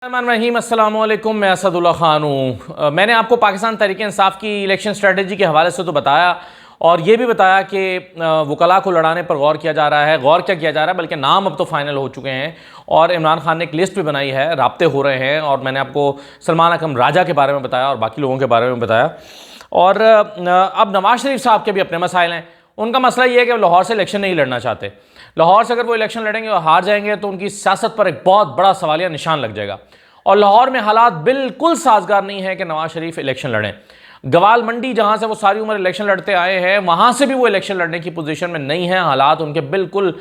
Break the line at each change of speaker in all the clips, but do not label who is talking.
रहीम अस्सलाम वालेकुम, मैं असदुल्ला खान हूँ। मैंने आपको पाकिस्तान तहरीक इंसाफ की इलेक्शन स्ट्रेटजी के हवाले से तो बताया और ये भी बताया कि वकला को लड़ाने पर गौर किया जा रहा है। गौर क्या किया जा रहा है, बल्कि नाम अब तो फाइनल हो चुके हैं और इमरान खान ने एक लिस्ट भी बनाई है, राब्ते हो रहे हैं। और मैंने आपको सलमान अकरम राजा के बारे में बताया और बाकी लोगों के बारे में बताया। और अब नवाज शरीफ साहब के भी अपने मसाइल हैं। उनका मसला ये है कि लाहौर से इलेक्शन नहीं लड़ना चाहते। लाहौर से अगर वो इलेक्शन लड़ेंगे और हार जाएंगे तो उनकी सियासत पर एक बहुत बड़ा सवालिया निशान लग जाएगा। और लाहौर में हालात बिल्कुल साजगार नहीं है कि नवाज शरीफ इलेक्शन लड़ें। गवाल मंडी जहां से वो सारी उम्र इलेक्शन लड़ते आए हैं, वहां से भी वो इलेक्शन लड़ने की पोजीशन में नहीं है। हालात उनके बिल्कुल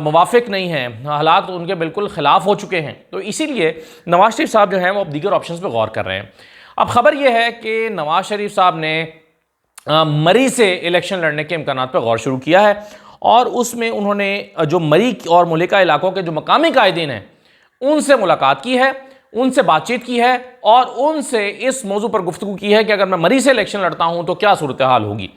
मुवाफिक नहीं हैं, हालात उनके बिल्कुल खिलाफ हो चुके हैं। तो इसीलिए नवाज शरीफ साहब जो हैं वो अब दीगर ऑप्शंस पर गौर कर रहे हैं। अब खबर यह है कि नवाज शरीफ साहब ने मरी से इलेक्शन लड़ने के इम्कानात पर गौर शुरू किया है और उसमें उन्होंने जो मरी और मुलिका इलाकों के जो मकामी कायदीन हैं उनसे मुलाकात की है, उनसे बातचीत की है और उनसे इस मौजू पर गुफ्तगू की है कि अगर मैं मरी से इलेक्शन लड़ता हूं तो क्या सूरत हाल होगी।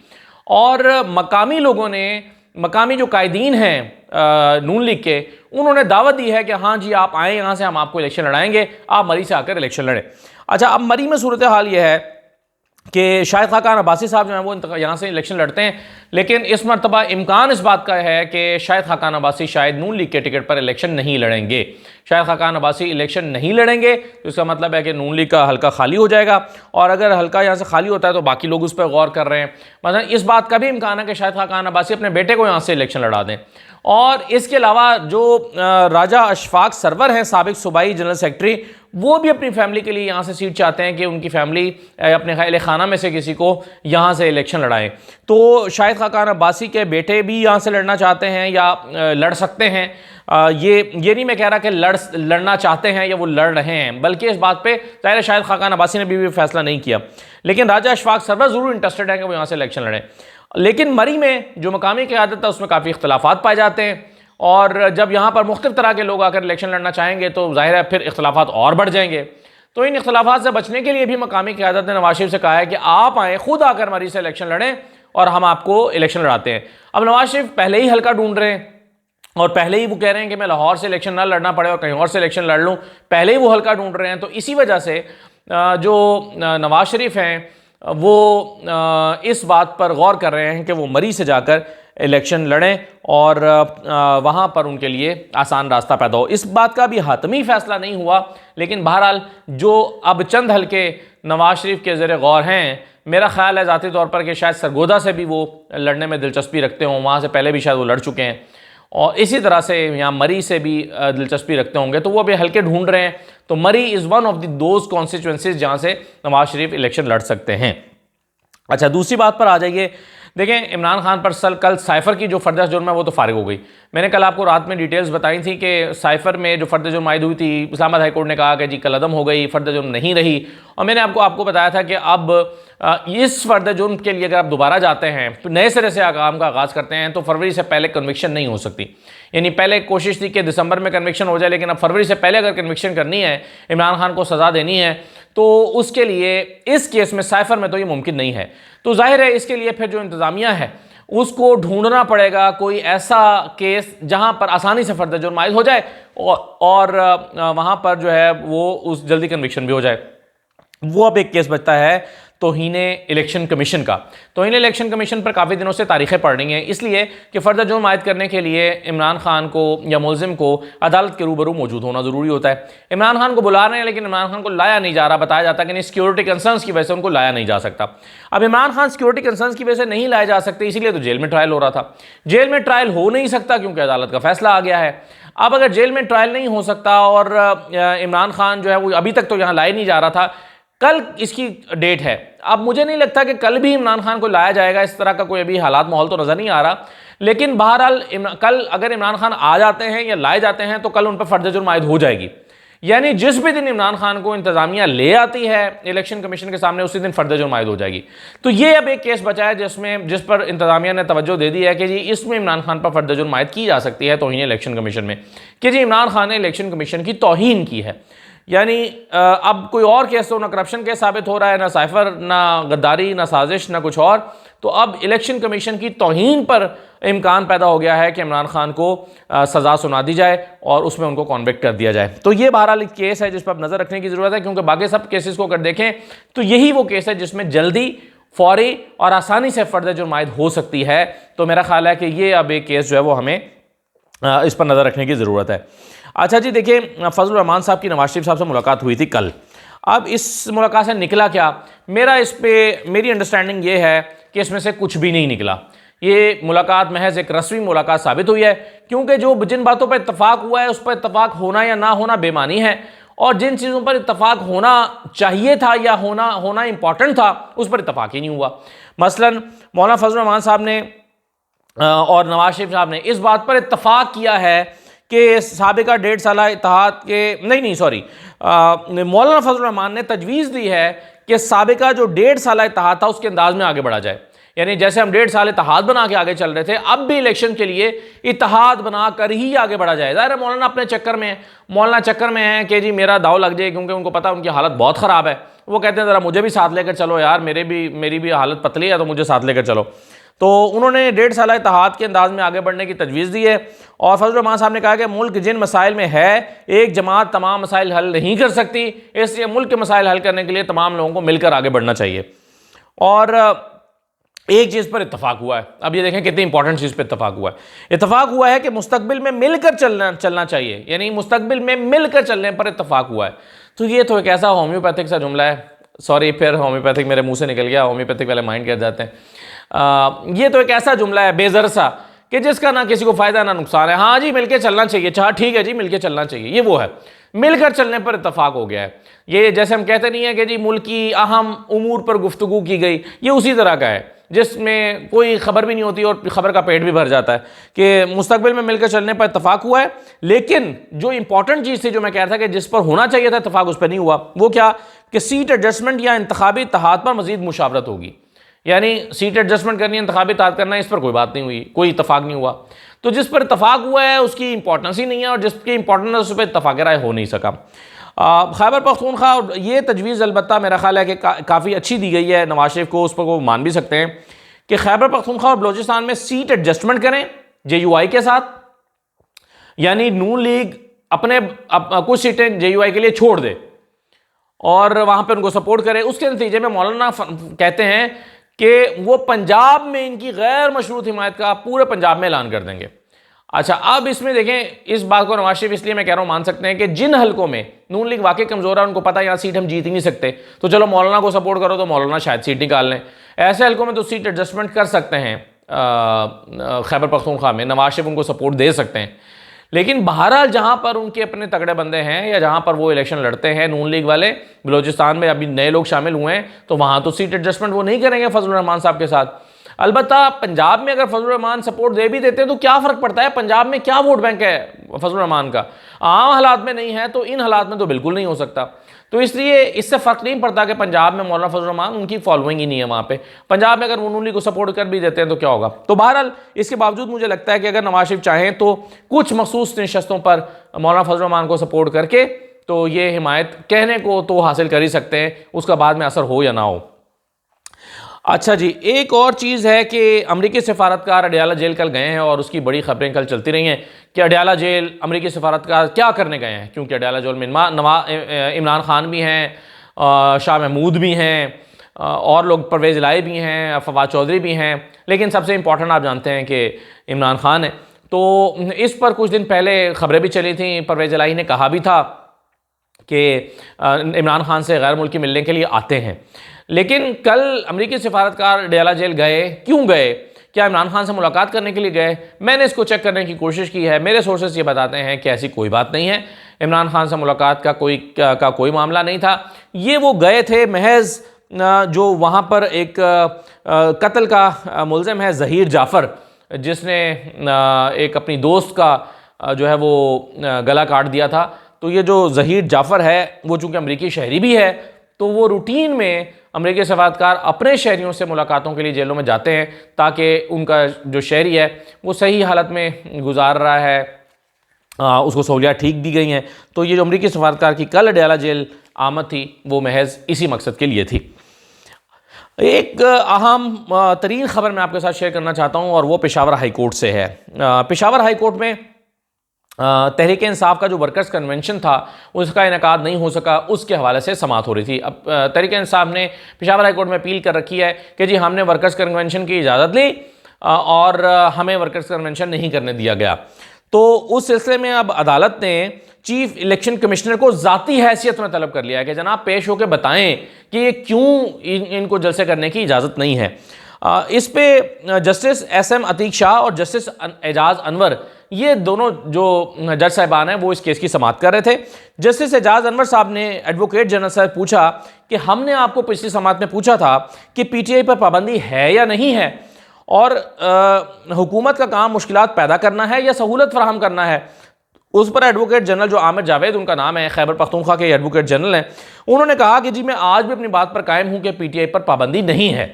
और मकामी लोगों ने, मकामी जो कायदीन हैं नून लीग के, उन्होंने दावत दी है कि हाँ जी आप आएँ यहाँ से, हम आपको इलेक्शन लड़ाएंगे, आप मरी से आकर इलेक्शन लड़ें। अच्छा, अब मरी में सूरत हाल यह है कि शाहिद खाकान अब्बासी साहब जो हैं वो यहाँ से इलेक्शन लड़ते हैं, लेकिन इस मरतबा इम्कान इस बात का है कि शाहिद खाकान अब्बासी शायद नून लीग के टिकट पर इलेक्शन नहीं लड़ेंगे। शाहिद खाकान अब्बासी इलेक्शन नहीं लड़ेंगे तो इसका मतलब है कि नून लीग का हल्का खाली हो जाएगा। और अगर हल्का यहाँ से खाली होता है तो बाकी लोग उस पर गौर कर रहे हैं। मतलब इस बात का भी इम्कान है कि शाहिद खाकान अब्बासी अपने बेटे को यहाँ से इलेक्शन लड़ा दें। और इसके अलावा जो राजा अशफाक सरवर हैं, साबिक सूबाई जनरल सेक्रेटरी, वो भी अपनी फैमिली के लिए यहाँ से सीट चाहते हैं कि उनकी फैमिली अपने अहले खाना में से किसी को यहाँ से इलेक्शन लड़ाएं। तो शाहिद खाकान अब्बासी के बेटे भी यहाँ से लड़ना चाहते हैं या लड़ सकते हैं। ये नहीं मैं कह रहा कि लड़ना चाहते हैं या वो लड़ रहे हैं, बल्कि इस बात पे ज़ाहिर शाहिद खाकान अब्बासी ने भी फैसला नहीं किया, लेकिन राजा अशफाक सरवर ज़रूर इंटरेस्टेड है कि वो यहाँ से इलेक्शन लड़ें। लेकिन मरी में जो मकामी क़यादत है उसमें काफ़ी इख्तलाफात पाए जाते हैं और जब यहाँ पर मुख्तलिफ तरह के लोग आकर इलेक्शन लड़ना चाहेंगे तो जाहिर है फिर इख्तलाफात और बढ़ जाएंगे। तो इन इख्तलाफात से बचने के लिए भी मकामी क़यादत ने नवाज शरीफ से कहा है कि आप आएँ, खुद आकर मरी से इलेक्शन लड़ें और हम आपको इलेक्शन लड़ाते हैं। अब नवाज शरीफ पहले ही हल्का ढूंढ रहे हैं और पहले ही वो कह रहे हैं कि मैं लाहौर से इलेक्शन ना लड़ना पड़े और कहीं और से इलेक्शन लड़ लूँ, पहले ही वो हल्का ढूंढ रहे हैं। तो इसी वजह से जो नवाज शरीफ हैं वो इस बात पर गौर कर रहे हैं कि वो मरी से जाकर इलेक्शन लड़ें और वहाँ पर उनके लिए आसान रास्ता पैदा हो। इस बात का भी हातमी फैसला नहीं हुआ, लेकिन बहरहाल जो अब चंद हल्के नवाज शरीफ के ज़ेरे गौर हैं, मेरा ख्याल है ज़ाती तौर पर कि शायद सरगोदा से भी वो लड़ने में दिलचस्पी रखते हों, वहाँ से पहले भी शायद वो लड़ चुके हैं और इसी तरह से यहाँ मरी से भी दिलचस्पी रखते होंगे, तो वो अभी हल्के ढूंढ रहे हैं। तो मरी is one of those constituencies जहाँ से नवाज शरीफ इलेक्शन लड़ सकते हैं। अच्छा, दूसरी बात पर आ जाइए। देखें, इमरान खान पर कल साइफर की जो फर्द जुर्म है वो तो फारिग हो गई। मैंने कल आपको रात में डिटेल्स बताई थी कि साइफर में जो फर्द जुर्म आयद हुई थी, इस्लामाबाद हाई कोर्ट ने कहा कि जी कल अदम हो गई, फर्द जुर्म नहीं रही। और मैंने आपको बताया था कि अब इस फर्द जुर्म के लिए अगर आप दोबारा जाते हैं तो नए सिरे से काम का आगाज़ करते हैं तो फरवरी से पहले कन्विक्शन नहीं हो सकती। यानी पहले कोशिश थी कि दिसंबर में कन्विक्शन हो जाए, लेकिन अब फरवरी से पहले अगर कन्विक्शन करनी है, इमरान खान को सज़ा देनी है, तो उसके लिए इस केस में साइफर में तो ये मुमकिन नहीं है। तो जाहिर है इसके लिए फिर जो इंतज़ामिया है उसको ढूंढना पड़ेगा कोई ऐसा केस जहां पर आसानी से फर्द जुर्म आयद हो जाए और वहां पर जो है वो उस जल्दी कन्विक्शन भी हो जाए। वो अब एक केस बचता है तौहीने इलेक्शन कमीशन का। तौहीने इलेक्शन कमीशन पर काफ़ी दिनों से तारीखें पड़ रही हैं, इसलिए कि फ़र्द जुर्म आयद करने के लिए इमरान खान को या मुलजिम को अदालत के रूबरू मौजूद होना ज़रूरी होता है। इमरान खान को बुला रहे हैं लेकिन इमरान खान को लाया नहीं जा रहा, बताया जाता है कि नहीं सिक्योरिटी कंसर्न्स की वजह से उनको लाया नहीं जा सकता। अब इमरान खान सिक्योरिटी कंसर्न्स की वजह से नहीं लाए जा सकते, इसीलिए तो जेल में ट्रायल हो रहा था। जेल में ट्रायल हो नहीं सकता क्योंकि अदालत का फैसला आ गया है। अब अगर जेल में ट्रायल नहीं हो सकता और इमरान खान जो है वो अभी तक तो यहाँ लाया नहीं जा रहा था, कल इसकी डेट है। अब मुझे नहीं लगता कि कल भी इमरान खान को लाया जाएगा, इस तरह का कोई अभी हालात माहौल तो नज़र नहीं आ रहा। लेकिन बहरहाल कल अगर इमरान खान आ जाते हैं या लाए जाते हैं तो कल उन पर फर्द जुर्म आयद हो जाएगी। यानी जिस भी दिन इमरान खान को इंतजामिया ले आती है इलेक्शन कमीशन के सामने, उसी दिन फर्द जुर्म आयद हो जाएगी। तो ये अब एक केस बचा है जिस पर इंतजामिया ने तवज्जो दे दी है कि जी इसमें इमरान खान पर फर्द जुर्म आयद की जा सकती है तौहीन इलेक्शन कमीशन में, कि जी इमरान खान ने इलेक्शन कमीशन की तौहीन की है। यानी अब कोई और केस तो ना करप्शन केस साबित हो रहा है, ना साइफर, ना गद्दारी, ना साजिश, ना कुछ और। तो अब इलेक्शन कमीशन की तौहीन पर इम्कान पैदा हो गया है कि इमरान खान को सज़ा सुना दी जाए और उसमें उनको कॉन्विक्ट कर दिया जाए। तो ये बहरहाल एक केस है जिस पर नज़र रखने की ज़रूरत है, क्योंकि बाकी सब केसेस को अगर देखें तो यही वो केस है जिसमें जल्दी, फौरी और आसानी से फर्द जुर्म आयद हो सकती है। तो मेरा ख्याल है कि ये अब एक केस जो है वो हमें इस पर नज़र रखने की ज़रूरत है। अच्छा जी, देखिए, फजल रहमान साहब की नवाज शरीफ साहब से मुलाकात हुई थी कल। अब इस मुलाकात से निकला क्या? मेरी अंडरस्टैंडिंग ये है कि इसमें से कुछ भी नहीं निकला। ये मुलाकात महज एक रस्मी मुलाकात साबित हुई है, क्योंकि जिन बातों पर इत्तफाक हुआ है उस पर इत्तफाक होना या ना होना बेमानी है, और जिन चीज़ों पर इत्तफाक होना चाहिए था या होना इंपॉर्टेंट था उस पर इत्तफाक ही नहीं हुआ। मसलन मौलाना फजल रहमान साहब ने और नवाज शरीफ साहब ने इस बात पर इत्तफाक किया है कि साबिका 1.5 साल इत्तेहाद के मौलाना फजल रहमान ने तजवीज़ दी है कि साबिका जो 1.5 साल इत्तेहाद था उसके अंदाज में आगे बढ़ा जाए। यानी जैसे हम 1.5 साल इत्तेहाद बना के आगे चल रहे थे, अब भी इलेक्शन के लिए इत्तेहाद बना कर ही आगे बढ़ा जाए। ज़ाहिर है मौलाना अपने चक्कर में है, मौलाना चक्कर में है कि जी मेरा दाव लग जाए, क्योंकि उनको पता है उनकी हालत बहुत ख़राब है। वो कहते हैं ज़रा मुझे भी साथ लेकर चलो यार, मेरी भी हालत पतली है तो मुझे साथ लेकर चलो। तो उन्होंने 1.5 साल इत्तेहाद के अंदाज में आगे बढ़ने की तजवीज़ दी है। और फजल रहमान साहब ने कहा कि मुल्क जिन मसाइल में है, एक जमात तमाम मसाइल हल नहीं कर सकती, इसलिए मुल्क के मसाइल हल करने के लिए तमाम लोगों को मिलकर आगे बढ़ना चाहिए। और एक चीज़ पर इत्तफाक हुआ है। अब ये देखें कितनी इंपॉर्टेंट चीज़ पर इत्तफाक हुआ है। इत्तफाक हुआ है कि मुस्तकबिल में मिलकर चलना चाहिए, यानी मुस्तकबिल में मिलकर चलने पर इत्तफाक हुआ है। तो ये तो एक ऐसा होम्योपैथिक सा जुमला है, सॉरी फिर होम्योपैथिक मेरे मुंह से निकल गया, होम्योपैथिक वाले माइंड कर जाते हैं। ये तो एक ऐसा जुमला है बेज़र सा कि जिसका ना किसी को फ़ायदा ना नुकसान है। हाँ जी मिलकर चलना चाहिए, चाह ठीक है जी मिलकर चलना चाहिए, ये वो है, मिलकर चलने पर इत्तफाक हो गया है। ये जैसे हम कहते नहीं है कि जी मुल्क की अहम उमूर पर गुफ्तगू की गई, ये उसी तरह का है जिसमें कोई खबर भी नहीं होती और खबर का पेट भी भर जाता है कि मुस्तकबिल में मिलकर चलने पर इत्तफाक हुआ है। लेकिन जो इंपॉर्टेंट चीज़ थी, जो मैं कह रहा था कि जिस पर होना चाहिए था इत्तफाक, उस पर नहीं हुआ। वो क्या कि सीट एडजस्टमेंट या इंतखाबी इत्तेहाद पर मजीद मुशावरत होगी। यानी सीट एडजस्टमेंट करनी है, इंतखाबी इत्तेहाद करना है, इस पर कोई बात नहीं हुई, कोई इत्तफाक नहीं हुआ। तो जिस पर इत्तफाक हुआ है उसकी इंपॉर्टेंस ही नहीं है, और जिसकी इंपॉर्टेंस है उस पर इत्तफाक राय हो नहीं सका। खैबर पख्तूनख्वा ये तजवीज़ अलबत्ता मेरा ख्याल है कि काफ़ी अच्छी दी गई है नवाज शरीफ को, उस पर वो मान भी सकते हैं कि खैबर पख्तूनख्वा और बलोचिस्तान में सीट एडजस्टमेंट करें JUI के साथ, यानी नून लीग अपने कुछ सीटें JUI के लिए छोड़ दे और वहां पर उनको सपोर्ट करे। उसके नतीजे में मौलाना कहते हैं कि वो पंजाब में इनकी गैर मशरूत हिमायत का पूरे पंजाब में ऐलान कर देंगे। अच्छा, अब इसमें देखें, इस बात को नवाज शरीफ इसलिए मैं कह रहा हूं मान सकते हैं कि जिन हलकों में नून लीग वाकई कमजोर है, उनको पता है यहाँ सीट हम जीत ही नहीं सकते, तो चलो मौलाना को सपोर्ट करो तो मौलाना शायद सीट निकाल लें। ऐसे हलकों में तो सीट एडजस्टमेंट कर सकते हैं, खैबर पख्तूनख्वा में नवाज शरीफ उनको सपोर्ट दे सकते हैं। लेकिन बहरहाल जहां पर उनके अपने तगड़े बंदे हैं या जहां पर वो इलेक्शन लड़ते हैं नून लीग वाले, बलोचिस्तान में अभी नए लोग शामिल हुए हैं, तो वहां तो सीट एडजस्टमेंट वो नहीं करेंगे फजल रहमान साहब के साथ। अलबत्ता पंजाब में अगर फजल रहमान सपोर्ट दे भी देते हैं तो क्या फ़र्क पड़ता है, पंजाब में क्या वोट बैंक है फजल रहमान का, आम हालात में नहीं है तो इन हालात में तो बिल्कुल नहीं हो सकता। तो इसलिए इससे फ़र्क नहीं पड़ता कि पंजाब में मौलाना फजल रहमान, उनकी फॉलोइंग ही नहीं है वहाँ पे। पंजाब में अगर नून लीग को सपोर्ट कर भी देते हैं तो क्या होगा। तो बहरहाल इसके बावजूद मुझे लगता है कि अगर नवाज शरीफ चाहें तो कुछ मखसूस नशस्तों पर मौलाना फजल रहमान को सपोर्ट करके तो ये हिमायत कहने को तो हासिल कर ही सकते हैं, उसका बाद में असर हो या ना हो। अच्छा जी, एक और चीज़ है कि अमरीकी सफारतकार अडयाला जेल कल गए हैं और उसकी बड़ी खबरें कल चलती रही हैं कि अडयाला जेल अमरीकी सफारतकार क्या करने गए हैं, क्योंकि अडयाला जेल में इमरान खान भी हैं, शाह महमूद भी हैं, और लोग परवेज़ इलाही भी हैं, फवाद चौधरी भी हैं, लेकिन सबसे इम्पॉर्टेंट आप जानते हैं कि इमरान खान है। तो इस पर कुछ दिन पहले खबरें भी चली थी, परवेज़ इलाही ने कहा भी था कि इमरान खान से गैर मुल्की मिलने के लिए आते हैं। लेकिन कल अमरीकी सफारतकार अडयाला जेल गए, क्यों गए, क्या इमरान खान से मुलाकात करने के लिए गए? मैंने इसको चेक करने की कोशिश की है, मेरे सोर्सेस ये बताते हैं कि ऐसी कोई बात नहीं है, इमरान खान से मुलाकात का कोई मामला नहीं था। ये वो गए थे महज जो वहाँ पर एक कत्ल का मुल्ज़िम है ज़हीर जाफ़र, जिसने एक अपनी दोस्त का जो है वो गला काट दिया था। तो ये जो ज़हीर जाफ़र है वो चूँकि अमरीकी शहरी भी है, तो वो रूटीन में अमरीकी सफारतकार अपने शहरियों से मुलाकातों के लिए जेलों में जाते हैं ताकि उनका जो शहरी है वो सही हालत में गुजार रहा है उसको सहूलियात ठीक दी गई हैं। तो ये जो अमरीकी सफारतकार की कल अडयाला जेल आमद थी वो महज इसी मकसद के लिए थी। एक अहम तरीन ख़बर मैं आपके साथ शेयर करना चाहता हूँ और वो पेशावर हाई कोर्ट से है। पेशावर हाई कोर्ट में तहरीक इंसाफ का जो वर्कर्स कन्वेंशन था उसका इनेकाद नहीं हो सका, उसके हवाले से समाअत हो रही थी। अब तहरीक इंसाफ ने पेशावर हाई कोर्ट में अपील कर रखी है कि जी हमने वर्कर्स कन्वेंशन की इजाज़त ली और हमें वर्कर्स कन्वेंशन नहीं करने दिया गया। तो उस सिलसिले में अब अदालत ने चीफ इलेक्शन कमिश्नर को ज़ाती हैसियत में तलब कर लिया है कि जनाब पेश होकर बताएं कि ये क्यों इनको जलसे करने की इजाज़त नहीं है। इस पे जस्टिस SM अतीक शाह और जस्टिस एजाज अनवर, ये दोनों जो जज साहिबान हैं वो इस केस की समाअत कर रहे थे। जस्टिस एजाज अनवर साहब ने एडवोकेट जनरल से पूछा कि हमने आपको पिछली समाअत में पूछा था कि PTI पर पाबंदी है या नहीं है, और हुकूमत का काम मुश्किलात पैदा करना है या सहूलत फराहम करना है। उस पर एडवोकेट जनरल जो आमिर जावेद उनका नाम है, खैबर पख्तूनख्वा के एडवोकेट जनरल हैं, उन्होंने कहा कि जी मैं आज भी अपनी बात पर कायम हूं कि PTI पर पाबंदी नहीं है।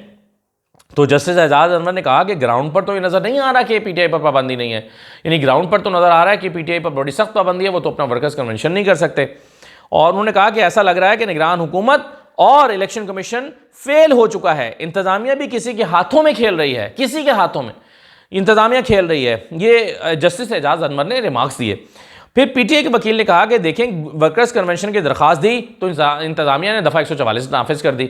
तो जस्टिस एजाज अनवर ने कहा कि ग्राउंड पर तो ये नज़र नहीं आ रहा कि PTI पर पाबंदी नहीं है, यानी ग्राउंड पर तो नज़र आ रहा है कि PTI पर बड़ी सख्त पाबंदी है, वो तो अपना वर्कर्स कन्वेंशन नहीं कर सकते। और उन्होंने कहा कि ऐसा लग रहा है कि निगरान हुकूमत और इलेक्शन कमीशन फेल हो चुका है, इंतजामिया भी किसी के हाथों में खेल रही है, किसी के हाथों में इंतजामिया खेल रही है। ये जस्टिस एजाज अनवर ने रिमार्क्स दिए। फिर PTI के वकील ने कहा कि देखें वर्कर्स कन्वेंशन की दरख्वास्त दी तो इंतजामिया ने दफ़ा 144 नाफिज कर दी।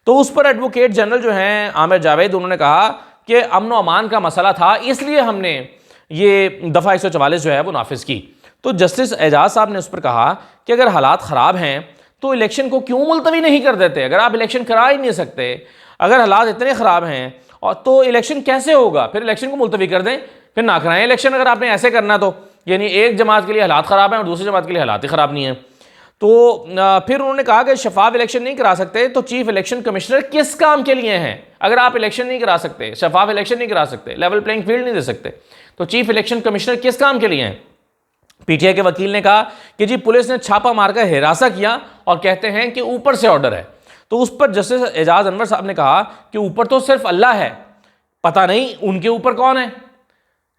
तो उस पर एडवोकेट जनरल जो हैं आमिर जावेद, उन्होंने कहा कि अमन व अमान का मसला था इसलिए हमने ये दफ़ा 144 जो है वो नाफिज की। तो जस्टिस एजाज साहब ने उस पर कहा कि अगर हालात ख़राब हैं तो इलेक्शन को क्यों मुलतवी नहीं कर देते? अगर आप इलेक्शन करा ही नहीं सकते, अगर हालात इतने ख़राब हैं और तो इलेक्शन कैसे होगा? फिर इलेक्शन को मुलतवी कर दें, फिर ना कराएं इलेक्शन। अगर आपने ऐसे करना तो यानी एक जमात के लिए हालात ख़राब हैं और दूसरी जमात के लिए हालात ही ख़राब नहीं है। तो फिर उन्होंने कहा कि शफाफ इलेक्शन नहीं करा सकते तो चीफ इलेक्शन कमिश्नर किस काम के लिए हैं? अगर आप इलेक्शन नहीं करा सकते, शफाफ इलेक्शन नहीं करा सकते, लेवल प्लेइंग फील्ड नहीं दे सकते, तो चीफ इलेक्शन कमिश्नर किस काम के लिए हैं? PTI के वकील ने कहा कि जी पुलिस ने छापा मारकर हिरासा किया और कहते हैं कि ऊपर से ऑर्डर है। तो उस पर जस्टिस एजाज अनवर साहब ने कहा कि ऊपर तो सिर्फ अल्लाह है, पता नहीं उनके ऊपर कौन है।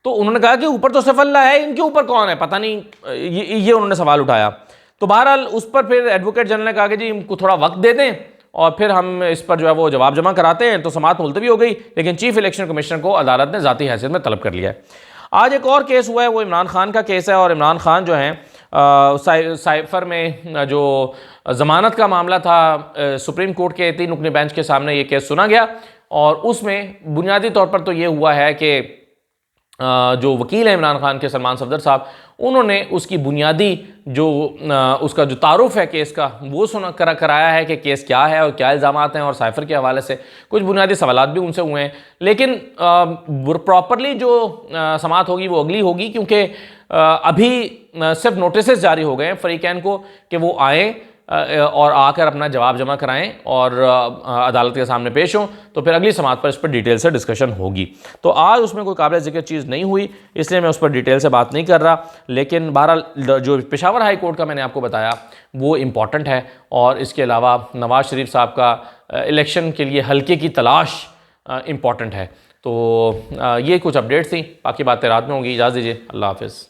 तो उन्होंने कहा कि ऊपर तो सिर्फ अल्लाह है, इनके ऊपर कौन है पता नहीं, ये उन्होंने सवाल उठाया। तो बहरहाल उस पर फिर एडवोकेट जनरल ने कहा कि जी इनको थोड़ा वक्त दे दें और फिर हम इस पर जो है वो जवाब जमा कराते हैं। तो समाअत मुलतवी हो गई, लेकिन चीफ इलेक्शन कमिश्नर को अदालत ने ज़ाती हैसियत में तलब कर लिया है। आज एक और केस हुआ है, वो इमरान खान का केस है। और इमरान खान जो हैं साइफर में जो ज़मानत का मामला था, सुप्रीम कोर्ट के 3 रुकनी बेंच के सामने ये केस सुना गया और उसमें बुनियादी तौर पर तो ये हुआ है कि जो वकील हैं इमरान खान के, सलमान सफदर साहब, उन्होंने उसकी बुनियादी जो उसका जो तारुफ है केस का वो कराया है कि केस क्या है और क्या इल्ज़ामात हैं, और साइफर के हवाले से कुछ बुनियादी सवालात भी उनसे हुए हैं। लेकिन प्रॉपरली जो समाअत होगी वो अगली होगी, क्योंकि अभी सिर्फ नोटिस जारी हो गए हैं फरीकैन को कि वो आएँ और आकर अपना जवाब जमा कराएं और अदालत के सामने पेश हों। तो फिर अगली समाअत पर इस पर डिटेल से डिस्कशन होगी। तो आज उसमें कोई काबिल ज़िक्र चीज़ नहीं हुई, इसलिए मैं उस पर डिटेल से बात नहीं कर रहा। लेकिन बहरहाल जो पेशावर हाई कोर्ट का मैंने आपको बताया वो इम्पॉर्टेंट है। और इसके अलावा नवाज़ शरीफ साहब का इलेक्शन के लिए हल्के की तलाश इम्पॉर्टेंट है। तो ये कुछ अपडेट्स थी, बाकी बातें रात में होंगी। इजाज़त दीजिए, अल्लाह हाफ़िज़।